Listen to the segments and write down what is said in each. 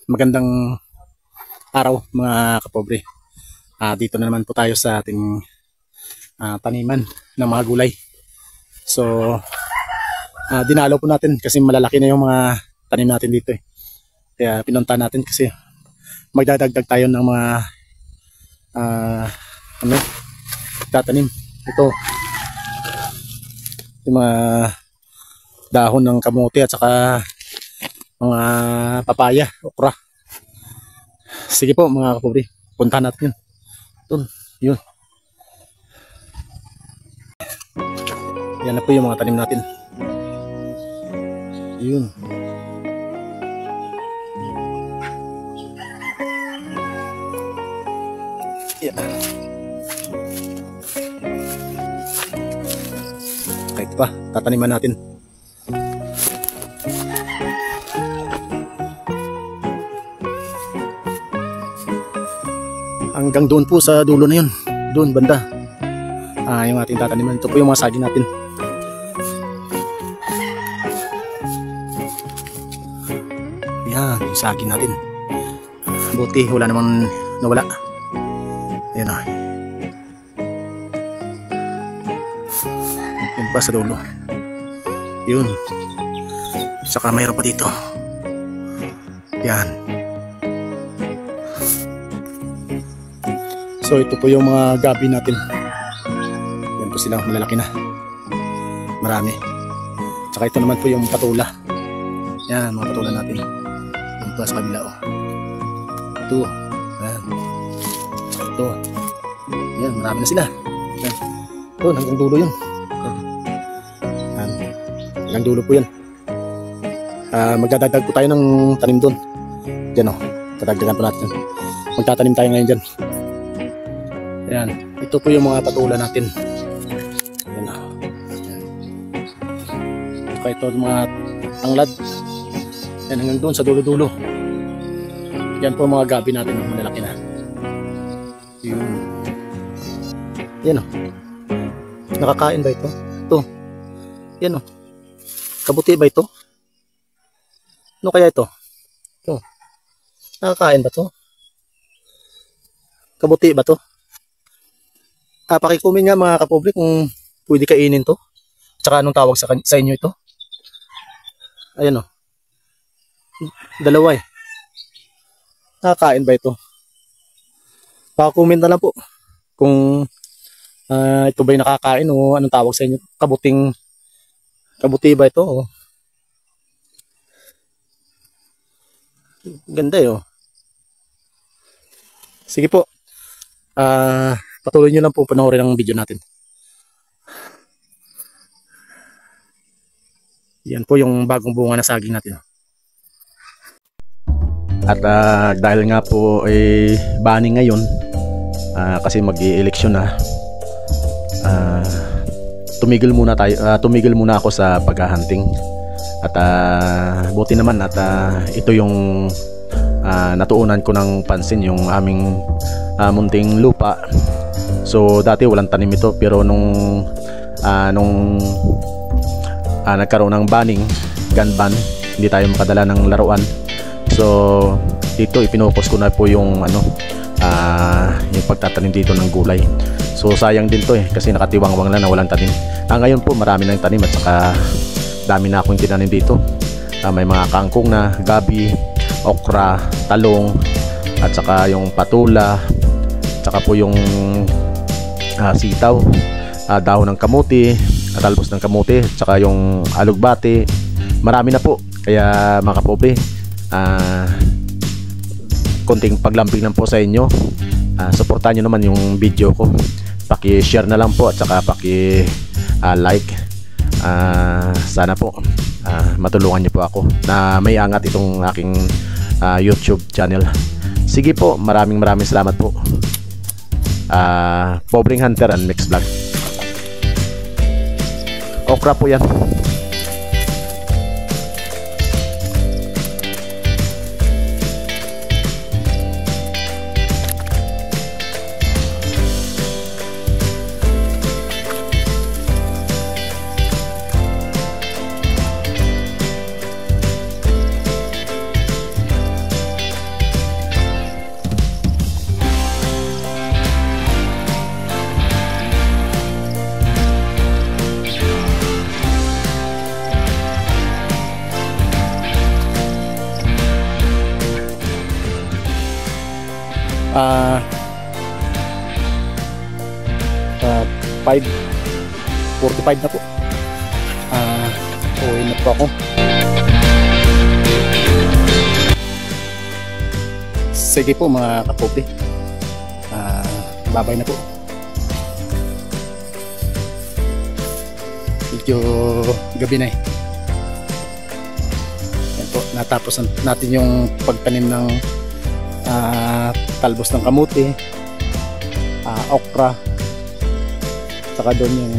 Magandang araw mga kapobre. Dito na naman po tayo sa ating taniman ng mga gulay. So dinalaw po natin kasi malalaki na yung mga tanim natin dito eh. Kaya pinunta natin kasi magdadagdag tayo ng mga tatanim. Ito yung mga dahon ng kamote at saka mga papaya, okra. Sige po mga kapobre, puntahan natin yun. Doon, yun. Yan na po yung mga tanim natin. Yun. Yeah. Kahit pa, tataniman natin. Hanggang doon po sa dulo na yun. Doon banda. Yung ating tataniman. Ito po yung mga saging natin. Yan, yung saging natin. Buti, wala namang nawala. Ayan o. Yun pa sa dulo. Yun. Saka mayroon pa dito. Yan. So ito po yung mga gabi natin. Yan po sila, malalaki na. Marami. Saka ito naman po yung patula. Yan, mga patula natin. Yan po sa kabila. Ito. Yan. Ito. Yan, marami na sila. Yan. Ito, hanggang dulo yun. Yan. Hanggang dulo po yan. Magdadagdag po tayo ng tanim doon. Diyan o. Dadagdagan po natin. Magtatanim tayo ngayon dyan. Ayan, ito po yung mga patula natin. Ayan na. Saka ito mga tanglad. Ayan, hanggang doon sa dulo-dulo. Yan po mga gabi natin, malalaki na. Yun. Yan o. Nakakain ba ito? Ito. Yan o. Kabuti ba ito? Ano kaya ito? Ito. Nakakain ba ito? Kabuti ba ito? Pakikumin nga mga kapobre kung pwede kainin to. Tsaka anong tawag sa inyo ito. Ayan o. Dalawa eh. Nakakain ba ito? Pakikumin na lang po kung ito ba yung nakakain o anong tawag sa inyo. Kabuti ba ito? O? Ganda eh o. Sige po. Patuloy nyo lang po panoorin ang video natin. Yan po yung bagong bunga na saging natin. At dahil nga po ay banning ngayon, kasi mag-i-eleksyon na, tumigil muna ako sa paghahunting. At buti naman at ito yung natuunan ko ng pansin, yung aming munting lupa. So dati walang tanim ito, pero nung nagkaroon ng banning, gun ban, hindi tayo makadala ng laruan. So dito ipinokus ko na po yung yung pagtatanim dito ng gulay. So sayang din to eh, kasi nakatiwangwang lang na walang tanim. Ngayon po marami ng tanim at saka dami na akong tinanim dito. May mga kangkong na, gabi, okra, talong, at saka yung patula, saka po yung sitaw, dahon ng kamote, talbos ng kamote, saka yung alugbate. Marami na po. Kaya mga kapobre, konting paglambing lang po sa inyo. Suportahan nyo naman yung video ko. Paki-share na lang po at saka paki-like. Sana po matulungan nyo po ako na may angat itong aking YouTube channel. Sige po, maraming salamat po. Pobreng Hunter and Mix Vlog. Okra po yan. Ah, 5:45 na po. Uwi na po ako. Sige po mga kapobre. Babay na po. Medyo gabi na eh. Yan po, natapos natin yung pagtanim ng talbos ng kamuti, okra, saka doon yung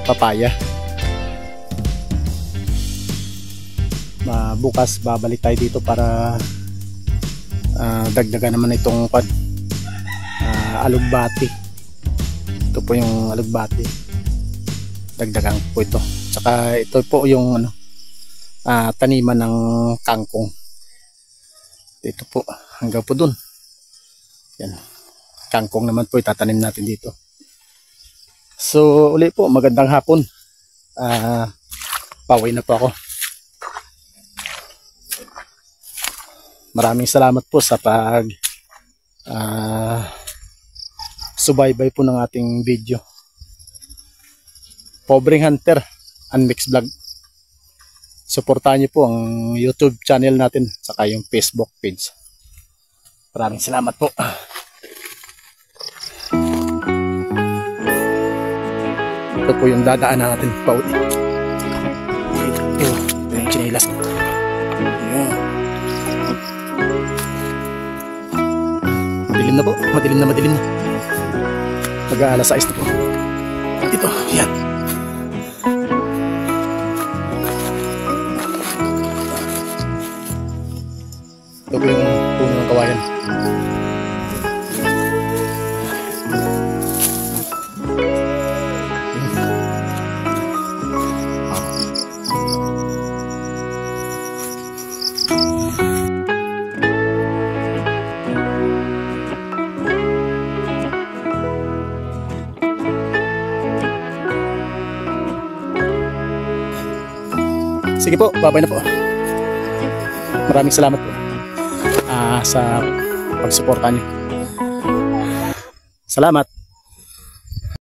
papaya. Bukas babalik tayo dito para dagdagan naman itong alugbati. Ito po yung alugbati, dagdagan po ito. Saka ito po yung taniman ng kangkong. Ito po hanggang po dun. Yan, kangkong naman po itatanim natin dito. So uli po, magandang hapon. Pauwi na po ako. Maraming salamat po sa subaybay po ng ating video. Pobreng Hunter Unmixed Vlog. Suportahan niyo po ang YouTube channel natin saka yung Facebook page. Maraming salamat po. Ito po yung dadaanan natin pauwi. Ito yung chinelas. Madilim na po, madilim na. Mag-aalas 6 na po. Ito, yan. Ito po yung puno ng kawayan. Sige po, babay na po. Maraming salamat po sa pagsuporta niyo. Salamat.